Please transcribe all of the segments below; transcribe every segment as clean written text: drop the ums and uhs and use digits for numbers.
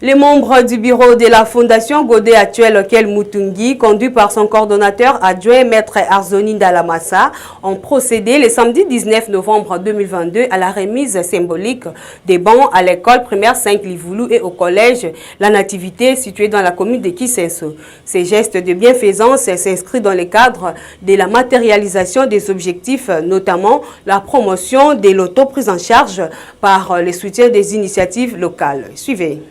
Les membres du bureau de la Fondation Godé actuelle Okel Mutungi, conduit par son coordonnateur adjoint Maître Arzoni Ndalamassa, ont procédé le samedi 19 novembre 2022 à la remise symbolique des bancs à l'école primaire 5 Livoulou et au collège La Nativité situé dans la commune de Kisenso. Ces gestes de bienfaisance s'inscrivent dans le cadre de la matérialisation des objectifs, notamment la promotion de l'auto-prise en charge par le soutien des initiatives locales. Suivez.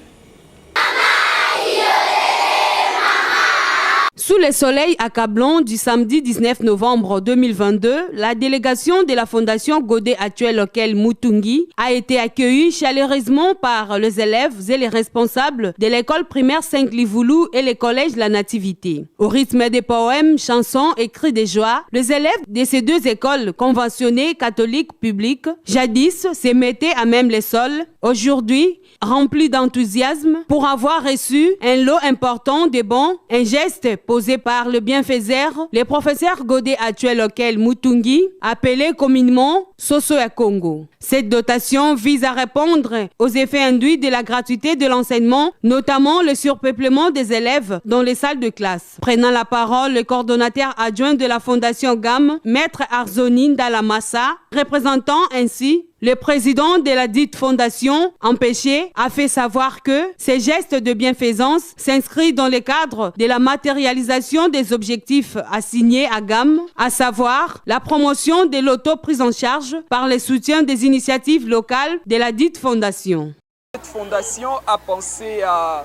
Sous le soleil accablant du samedi 19 novembre 2022, la délégation de la Fondation Godé actuelle Okel Mutungi a été accueillie chaleureusement par les élèves et les responsables de l'école primaire 5 Livoulou et le collège La Nativité. Au rythme des poèmes, chansons et cris de joie, les élèves de ces deux écoles conventionnées catholiques publiques, jadis se mettaient à même les sols, aujourd'hui remplis d'enthousiasme pour avoir reçu un lot important de bons, un geste posé par le bienfaiseur, le professeur Godé actuel Okel Mutungi, appelé communément Soso à Congo. Cette dotation vise à répondre aux effets induits de la gratuité de l'enseignement, notamment le surpeuplement des élèves dans les salles de classe. Prenant la parole, le coordonnateur adjoint de la Fondation GAM, Maître Arzoni Ndalamassa, représentant ainsi le président de la dite fondation, empêché, a fait savoir que ces gestes de bienfaisance s'inscrivent dans le cadre de la matérialisation des objectifs assignés à GAM, à savoir la promotion de l'auto-prise en charge par le soutien des initiatives locales de la dite fondation. Cette fondation a pensé à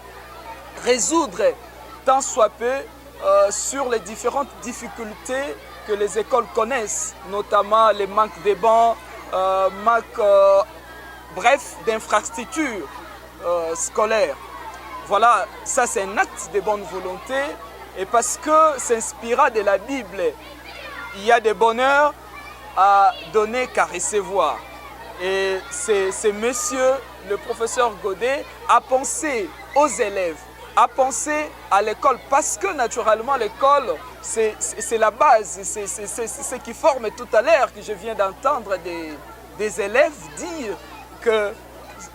résoudre tant soit peu sur les différentes difficultés que les écoles connaissent, notamment les manques de bancs, bref, d'infrastructures scolaires. Voilà, ça c'est un acte de bonne volonté et parce que s'inspirant de la Bible, il y a des bonheurs à donner qu'à recevoir. Et c'est monsieur, le professeur Godé, a pensé aux élèves, a pensé à l'école parce que naturellement l'école c'est la base, c'est ce qui forme tout à l'heure que je viens d'entendre des élèves dire que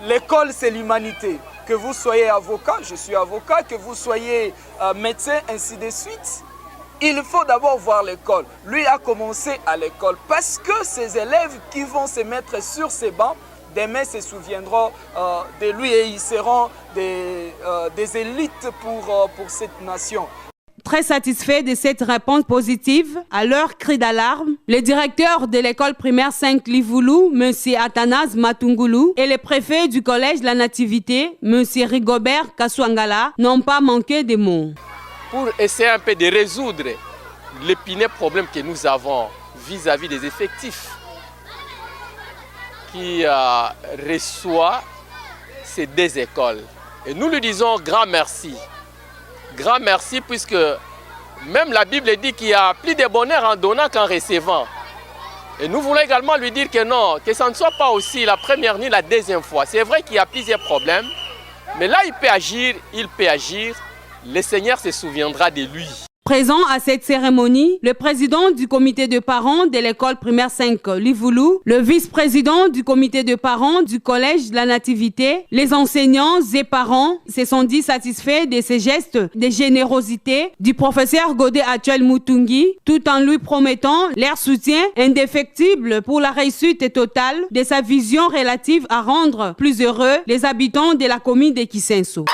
l'école c'est l'humanité. Que vous soyez avocat, je suis avocat, que vous soyez médecin, ainsi de suite. Il faut d'abord voir l'école. Lui a commencé à l'école parce que ces élèves qui vont se mettre sur ces bancs, demain se souviendront de lui et ils seront des élites pour cette nation. Très satisfait de cette réponse positive, à leur cri d'alarme, le directeur de l'école primaire 5 Livoulou, M. Athanase Matungulu, et le préfet du collège La Nativité, M. Rigobert Kaswangala, n'ont pas manqué de mots. Pour essayer un peu de résoudre l'épineux problème que nous avons vis-à-vis des effectifs qui reçoivent ces deux écoles. Et nous lui disons grand merci. Grand merci puisque même la Bible dit qu'il y a plus de bonheur en donnant qu'en recevant. Et nous voulons également lui dire que non, que ça ne soit pas aussi la première ni la deuxième fois. C'est vrai qu'il y a plusieurs problèmes, mais là il peut agir, le Seigneur se souviendra de lui. Présent à cette cérémonie, le président du comité de parents de l'école primaire 5 Livoulou, le vice-président du comité de parents du collège La Nativité, les enseignants et parents se sont dit satisfaits de ces gestes de générosité du professeur Godé actuel Mutungi, tout en lui promettant leur soutien indéfectible pour la réussite totale de sa vision relative à rendre plus heureux les habitants de la commune de Kisenso.